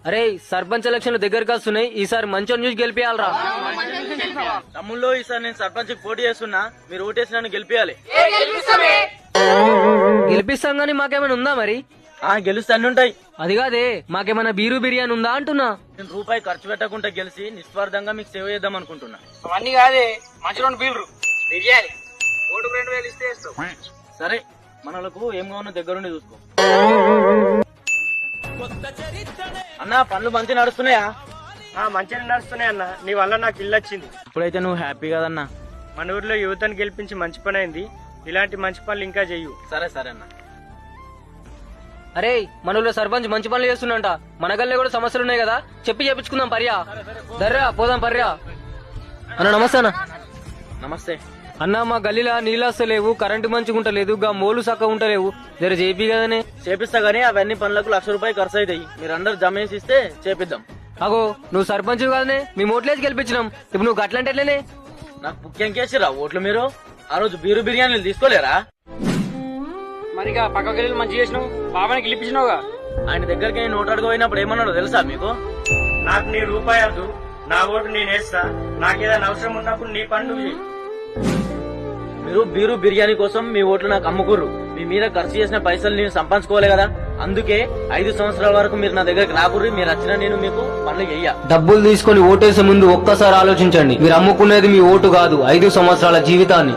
అరే సర్పంచ్ ఎలక్షన్లు దగ్గరకు వస్తున్నాయి, ఈసారి మంచి న్యూస్ గెలిపియాలరా. తమ్ముళ్ళు ఈసారి నేను సర్పంచ్ పోటీ చేస్తున్నా, మీరు ఓటేసి నన్ను గెలిపియాలి. గెలిపిస్తాం గానీ మాకేమైనా ఉందా మరి? గెలిస్తే అన్ని ఉంటాయి. అది కాదే, మాకేమైనా బీరు బిర్యానీ ఉందా అంటున్నా. నేను రూపాయి ఖర్చు పెట్టకుండా గెలిచి నిస్వార్థంగా మీకు సేవ చేద్దాం అనుకుంటున్నా. అవన్నీ కాదే, మంచి రెండు బీర్లు బిర్యానీ ఓటుకు 2000 ఇస్తే వేస్తావు. సరే, మనలకు ఏం కావాలో దగ్గరుండి చూసుకో. అన్న పనులు మంచి నడుస్తున్నాయా? మంచిగా నడుస్తున్నాయి అన్న, నీ వల్ల నాకు ఇల్లు వచ్చింది. ఇప్పుడైతే నువ్వు హ్యాపీ కదన్నా. మన ఊర్లో యువతను గెలిపించి మంచి పని అయింది. ఇలాంటి మంచి పనులు ఇంకా చెయ్యు. సరే సరే అన్న. అరే మన ఊళ్ళో సర్పంచ్ మంచి పనులు చేస్తున్నంట, మన గల్లే కూడా సమస్యలు ఉన్నాయి కదా, చెప్పి చేపించుకుందాం పర్యా. దర్రా పోదాం పర్యా. అన్న నమస్తే అన్న. నమస్తే అన్న, మా గల్లీలా నీళ్ళు వస్తలేవు, కరెంటు మంచిగా ఉంటలేదు, గా మోలు చక్కగా ఉంటలేవు, జర చేపి కదనే. చేపిస్తా గానీ అవన్నీ పనులకు ₹1,00,000 ఖర్చు అవుతాయి. మీరు అందరు జమ చేసి ఇస్తే చేపిద్దాం. అగో నువ్వు సర్పంచ్ కదనే, మీ ఓట్లేసి గెలిపించినాం, ఇప్పుడు నువ్వు గట్లంటే ఎట్లనే? నాకు ముఖ్యం కేసిరా ఓట్లు. మీరు ఆ రోజు బీరు బిర్యానీలు తీసుకోలేరా? మరిగా పక్క గల్లీలు మంచి చేసినావు, బాబాని గెలిపించినావుగా. ఆయన దగ్గరికి నేను ఓటు అడగపోయినప్పుడు ఏమన్నాడో తెలుసా మీకు? నాకు నీ రూపాయి వద్దు, నా ఓటు నేను వేస్తా, నాకేదైనా అవసరం ఉన్నప్పుడు నీ పని నువ్వు చెయ్యి. మీరు బీరు బిర్యానీ కోసం మీ ఓట్లు నాకు అమ్ముకుర్రు. మీ మీద ఖర్చు చేసిన పైసలు నేను సంపాదించుకోవాలి కదా, అందుకే 5 సంవత్సరాల వరకు మీరు నా దగ్గరికి రాకుర్రి. మీరు వచ్చినా నేను మీకు పనులు చెయ్య. డబ్బులు తీసుకొని ఓటేసే ముందు ఒక్కసారి ఆలోచించండి, మీరు అమ్ముకునేది మీ ఓటు కాదు, 5 సంవత్సరాల జీవితాన్ని.